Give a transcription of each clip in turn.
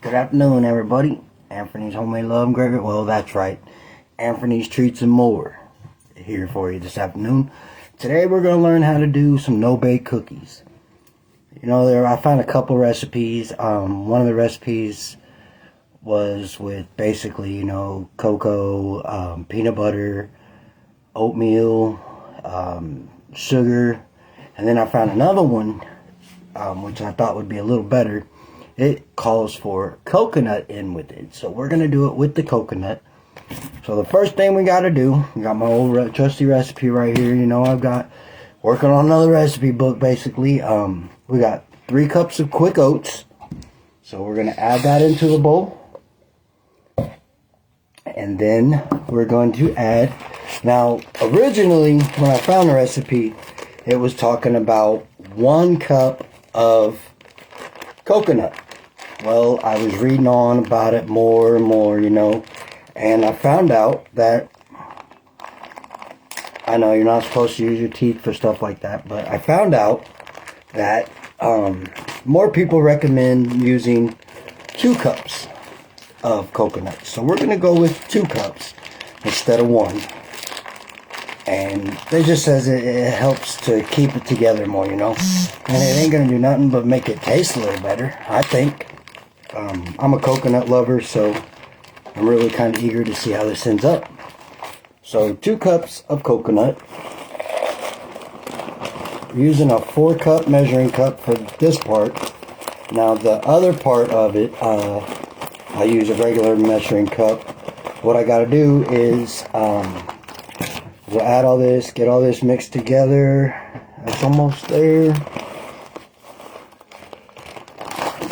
Good afternoon, everybody. Anthony's Homemade Love and Gravy. Well, that's right. Anthony's Treats and More here for you this afternoon. Today we're going to learn how to do some no-bake cookies. You know, I found a couple recipes. One of the recipes was with basically, you know, cocoa, peanut butter, oatmeal, sugar. And then I found another one, which I thought would be a little better. It calls for coconut in with it. So we're going to do it with the coconut. So the first thing we got to do, we got my old trusty recipe right here. You know, I've got working on another recipe book basically. We got 3 cups of quick oats. So we're going to add that into the bowl. And then we're going to add, now originally when I found the recipe, it was talking about 1 cup of coconut. Well, I was reading on about it more and more, you know, and I found out that, I know you're not supposed to use your teeth for stuff like that, but I found out that more people recommend using 2 cups of coconut. So we're going to go with 2 cups instead of 1. And it just says it helps to keep it together more, you know. And it ain't going to do nothing but make it taste a little better, I think. I'm a coconut lover, so I'm really kind of eager to see how this ends up. So 2 cups of coconut. I'm using a 4-cup measuring cup for this part. Now the other part of it, I use a regular measuring cup. What I got to do is... we'll add all this, get all this mixed together. That's almost there.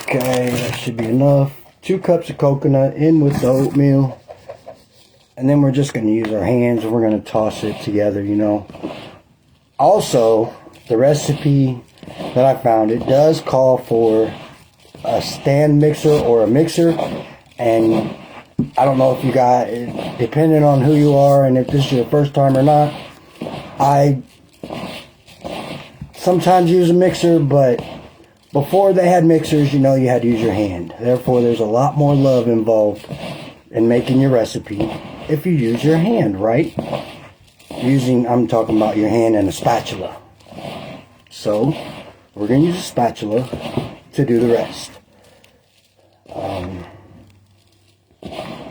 Okay, that should be enough. 2 cups of coconut in with the oatmeal. And then we're just going to use our hands and we're going to toss it together, you know. Also, the recipe that I found, it does call for a stand mixer or a mixer. And I don't know if you got, depending on who you are and if this is your first time or not, I sometimes use a mixer, but before they had mixers, you know, you had to use your hand. Therefore, there's a lot more love involved in making your recipe if you use your hand, right? I'm talking about your hand and a spatula. So, we're going to use a spatula to do the rest.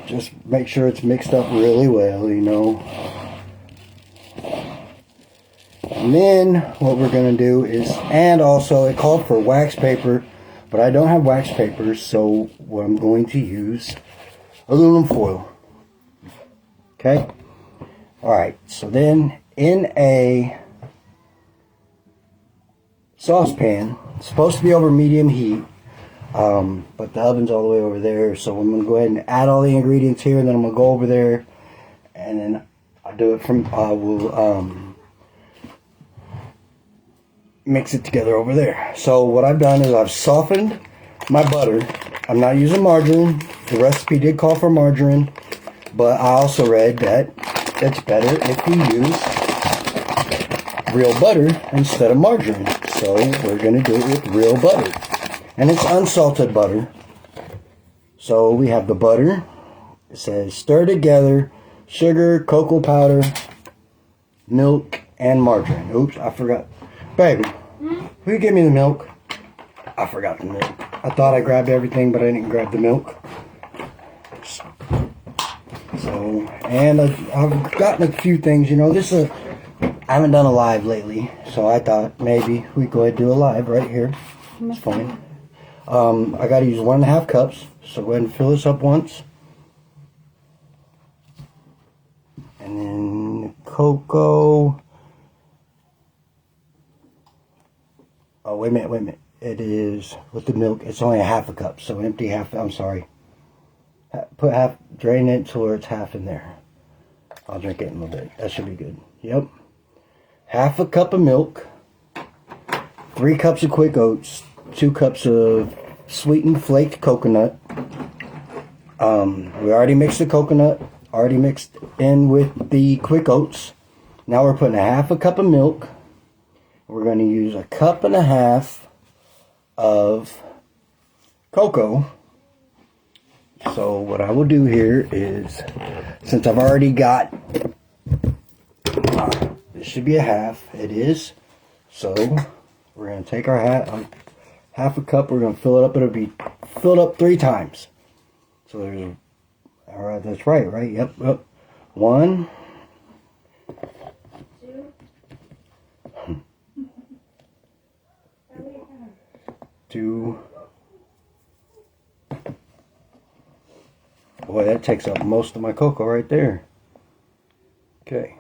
Just make sure it's mixed up really well, you know. And then what we're going to do is, and also it called for wax paper, but I don't have wax paper, so what I'm going to use aluminum foil. Okay? Alright, so then in a saucepan, it's supposed to be over medium heat. But the oven's all the way over there, so I'm going to go ahead and add all the ingredients here, and then I'm going to go over there, and then I'll do it from, we'll mix it together over there. So what I've done is I've softened my butter. I'm not using margarine. The recipe did call for margarine, but I also read that it's better if you use real butter instead of margarine. So we're going to do it with real butter. And it's unsalted butter. So we have the butter. It says stir together sugar, cocoa powder, milk, and margarine. Oops, I forgot. Baby, will you give me the milk? I forgot the milk. I thought I grabbed everything, but I didn't grab the milk. So, and I've gotten a few things, you know. I haven't done a live lately, so I thought maybe we'd go ahead and do a live right here. It's fine. I got to use 1.5 cups, so go ahead and fill this up once. And then the cocoa. Oh, wait a minute. It is, with the milk, it's only 1/2 cup, so empty half, I'm sorry. Put half, drain it till it's half in there. I'll drink it in a little bit. That should be good. Yep. 1/2 cup of milk. 3 cups of quick oats. 2 cups of sweetened flaked coconut. We already mixed the coconut, already mixed in with the quick oats. Now we're putting 1/2 cup of milk. We're going to use 1.5 cups of cocoa. So what I will do here is, since I've already got, this should be a half. It is. So we're going to take our half a cup. We're going to fill it up. It'll be filled up 3 times. So there's, all right, that's right, right? Yep, yep. 1, 2. Boy, that takes up most of my cocoa right there. Okay.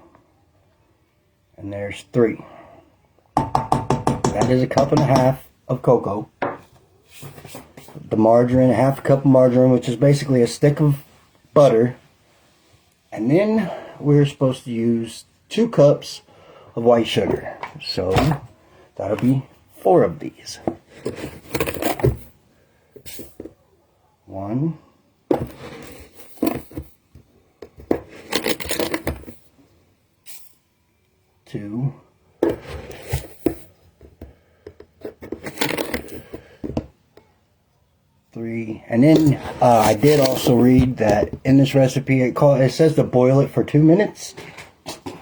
And there's 3. That is a cup and a half of cocoa. The margarine, a half a cup of margarine, which is basically a stick of butter. And then we're supposed to use 2 cups of white sugar. So that'll be 4 of these. 1, 2, 3, and then I did also read that in this recipe it says to boil it for 2 minutes,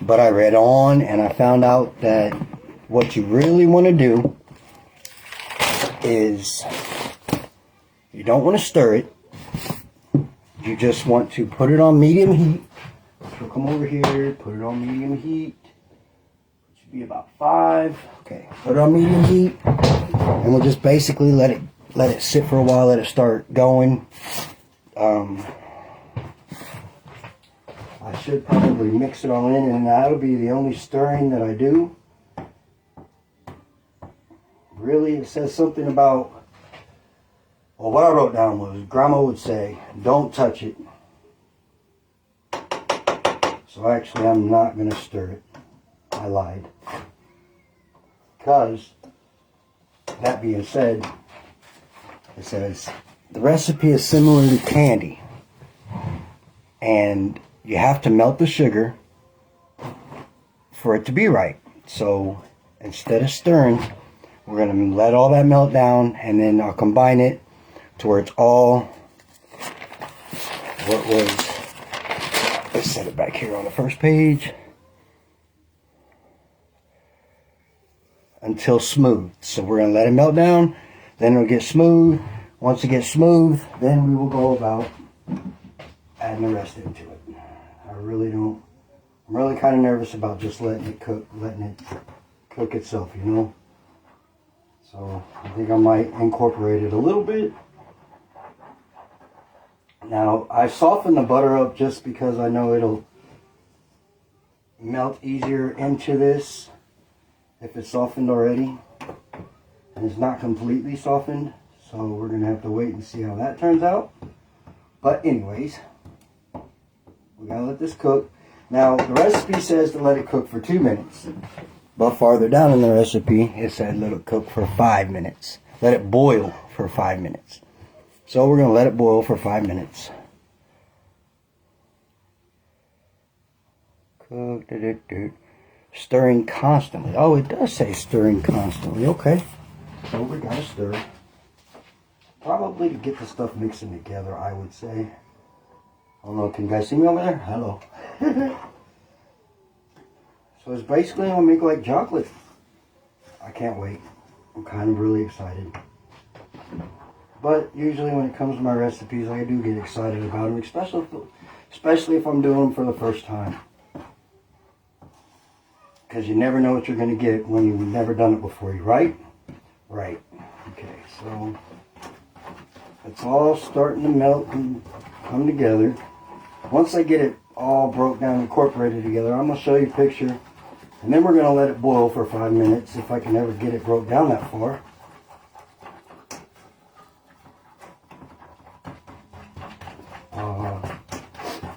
but I read on and I found out that what you really want to do is you don't want to stir it. You just want to put it on medium heat. So come over here, put it on medium heat. It should be about 5. Okay, put it on medium heat, and we'll just basically let it sit for a while, let it start going. I should probably mix it all in, and that'll be the only stirring that I do. Really, it says something about, well, what I wrote down was, Grandma would say, don't touch it. So actually, I'm not going to stir it. I lied. Because, that being said, it says, the recipe is similar to candy. And you have to melt the sugar for it to be right. So, instead of stirring, we're going to let all that melt down, and then I'll combine it to where it's all what was, let's set it back here on the first page, until smooth. So we're going to let it melt down, then it'll get smooth. Once it gets smooth, then we will go about adding the rest into it. I'm really kind of nervous about just letting it cook itself, you know. So I think I might incorporate it a little bit. Now I softened the butter up just because I know it'll melt easier into this if it's softened already. And it's not completely softened, so we're going to have to wait and see how that turns out. But anyways, we got to let this cook. Now the recipe says to let it cook for 2 minutes. But farther down in the recipe, it said let it cook for 5 minutes. Let it boil for 5 minutes. So we're going to let it boil for 5 minutes. Cook, stirring constantly. Oh, it does say stirring constantly. Okay. So we got to stir. Probably to get the stuff mixing together, I would say. I don't know, can you guys see me over there? Hello. So it's basically going to make like chocolate. I can't wait. I'm kind of really excited. But usually when it comes to my recipes, I do get excited about them, especially if I'm doing them for the first time. Because you never know what you're going to get when you've never done it before, right? Right. Okay, so it's all starting to melt and come together. Once I get it all broke down, incorporated together, I'm going to show you a picture. And then we're going to let it boil for 5 minutes if I can ever get it broke down that far.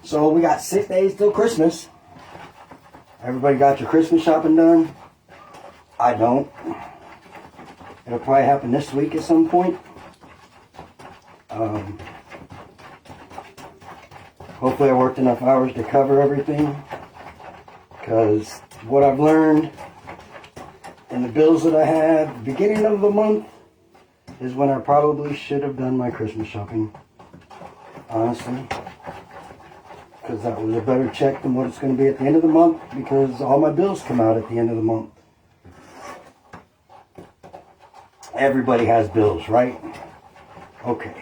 So we got 6 days till Christmas. Everybody got your Christmas shopping done? I don't. It'll probably happen this week at some point. Hopefully I worked enough hours to cover everything. Because what I've learned in the bills that I have, beginning of the month, is when I probably should have done my Christmas shopping. Honestly. Because that was a better check than what it's going to be at the end of the month. Because all my bills come out at the end of the month. Everybody has bills, right? Okay.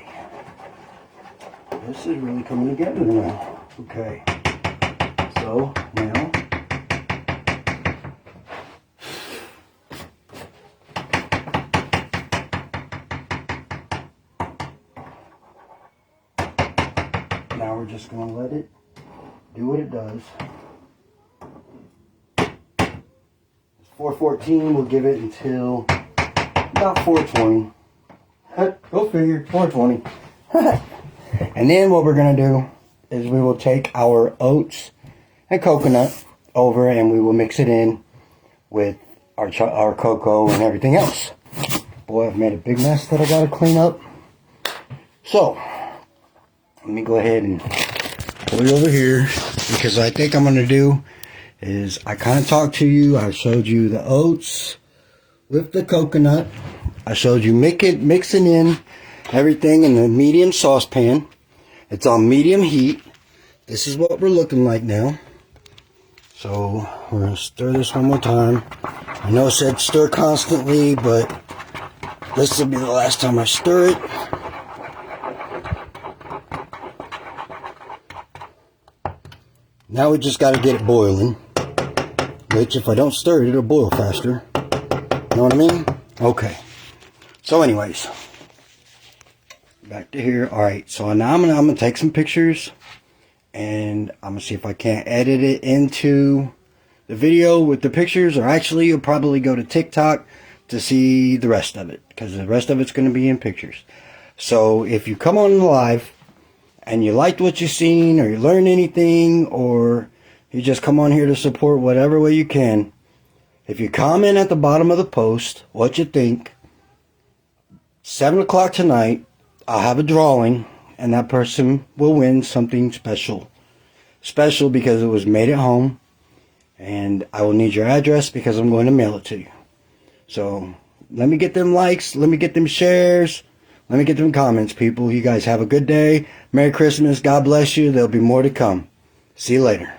This is really coming together now. Okay. So, now. Now we're just going to let it do what it does. It's 4:14. We'll give it until about 4:20. Go figure. 4:20. And then what we're going to do is we will take our oats and coconut over and we will mix it in with our cocoa and everything else. Boy, I've made a big mess that I got to clean up. So, let me go ahead and pull you over here, because I think I'm going to do is I kind of talked to you. I showed you the oats with the coconut. I showed you mixing in everything in the medium saucepan. It's on medium heat. This is what we're looking like now. So we're going to stir this one more time. I know it said stir constantly, but this will be the last time I stir it. Now we just got to get it boiling. Which, if I don't stir it, it'll boil faster. Know what I mean? Okay. So anyways, back to here. Alright, so now I'm gonna take some pictures, and I'm gonna see if I can't edit it into the video with the pictures, or actually you'll probably go to TikTok to see the rest of it, because the rest of it's gonna be in pictures. So if you come on live and you liked what you seen, or you learned anything, or you just come on here to support whatever way you can, if you comment at the bottom of the post what you think, 7 o'clock tonight, I'll have a drawing, and that person will win something special. Special because it was made at home, and I will need your address because I'm going to mail it to you. So, let me get them likes, let me get them shares, let me get them comments, people. You guys have a good day. Merry Christmas. God bless you. There'll be more to come. See you later.